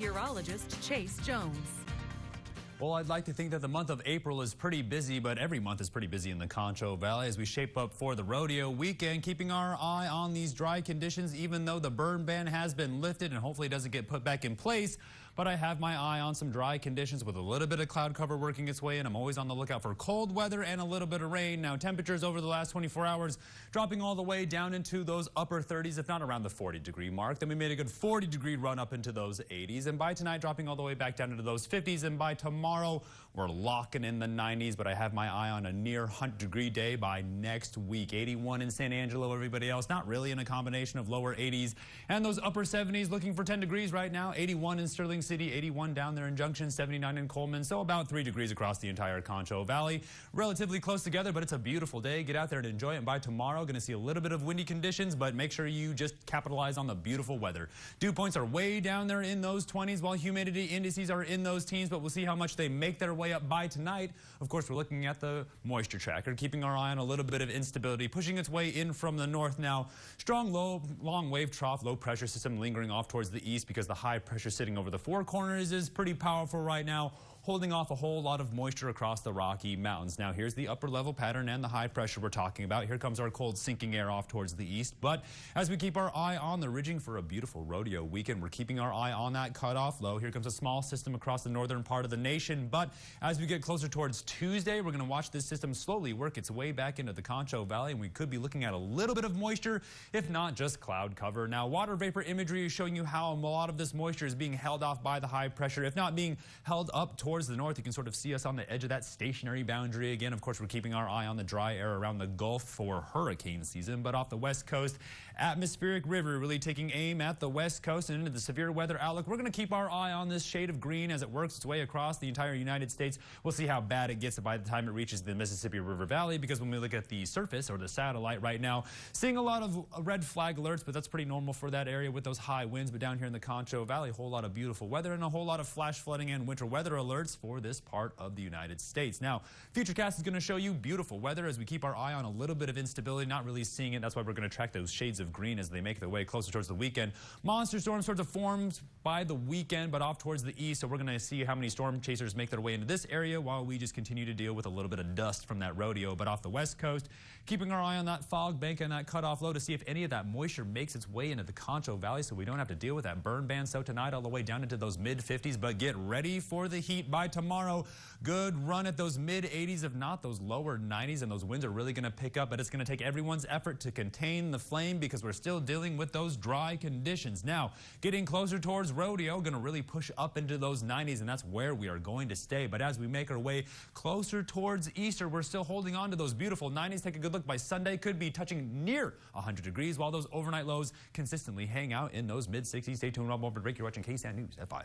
Meteorologist Chase Jones. Well, I'd like to think that the month of April is pretty busy, but every month is pretty busy in the Concho Valley as we shape up for the rodeo weekend, keeping our eye on these dry conditions, even though the burn ban has been lifted and hopefully doesn't get put back in place. But I have my eye on some dry conditions with a little bit of cloud cover working its way in. I'm always on the lookout for cold weather and a little bit of rain. Now, temperatures over the last 24 hours dropping all the way down into those upper 30s, if not around the 40-degree mark. Then we made a good 40-degree run up into those 80s. And by tonight, dropping all the way back down into those 50s. And by tomorrow, we're locking in the 90s. But I have my eye on a near 100-degree day by next week. 81 in San Angelo, everybody else not really in a combination of lower 80s and those upper 70s, looking for 10 degrees right now. 81 in Sterling City, 81 down there in Junction, 79 in Coleman. So about 3 degrees across the entire Concho Valley. Relatively close together, but it's a beautiful day. Get out there and enjoy it. And by tomorrow, going to see a little bit of windy conditions, but make sure you just capitalize on the beautiful weather. Dew points are way down there in those 20s, while humidity indices are in those teens, but we'll see how much they make their way up by tonight. Of course, we're looking at the moisture tracker, keeping our eye on a little bit of instability, pushing its way in from the north now. Strong low, long wave trough, low pressure system lingering off towards the east because the high pressure sitting over the four corners is pretty powerful right now, holding off a whole lot of moisture across the Rocky Mountains. Now, here's the upper level pattern and the high pressure we're talking about. Here comes our cold sinking air off towards the east. But as we keep our eye on the ridging for a beautiful rodeo weekend, we're keeping our eye on that cutoff low. Here comes a small system across the northern part of the nation. But as we get closer towards Tuesday, we're going to watch this system slowly work its way back into the Concho Valley, and we could be looking at a little bit of moisture, if not just cloud cover. Now, water vapor imagery is showing you how a lot of this moisture is being held off by the high pressure, if not being held up towards the north. You can sort of see us on the edge of that stationary boundary again. Of course, we're keeping our eye on the dry air around the Gulf for hurricane season, but off the west coast, atmospheric river really taking aim at the west coast and into the severe weather outlook. We're going to keep our eye on this shade of green as it works its way across the entire United States. We'll see how bad it gets by the time it reaches the Mississippi River Valley, because when we look at the surface or the satellite right now, seeing a lot of red flag alerts, but that's pretty normal for that area with those high winds. But down here in the Concho Valley, a whole lot of beautiful weather and a whole lot of flash flooding and winter weather alerts for this part of the United States. Now, Futurecast is going to show you beautiful weather as we keep our eye on a little bit of instability, not really seeing it. That's why we're going to track those shades of green as they make their way closer towards the weekend. Monster storms sort of formed by the weekend, but off towards the east. So we're going to see how many storm chasers make their way into this area while we just continue to deal with a little bit of dust from that rodeo. But off the west coast, keeping our eye on that fog bank and that cutoff low to see if any of that moisture makes its way into the Concho Valley so we don't have to deal with that burn ban. So tonight all the way down into those mid-50s, but get ready for the heat by tomorrow. Good run at those mid-80s, if not those lower 90s, and those winds are really going to pick up, but it's going to take everyone's effort to contain the flame because we're still dealing with those dry conditions. Now, getting closer towards rodeo, going to really push up into those 90s, and that's where we are going to stay. But as we make our way closer towards Easter, we're still holding on to those beautiful 90s. Take a good look. By Sunday, could be touching near 100 degrees, while those overnight lows consistently hang out in those mid-60s. Stay tuned. I'm over to break. You're watching KSAN News at 5.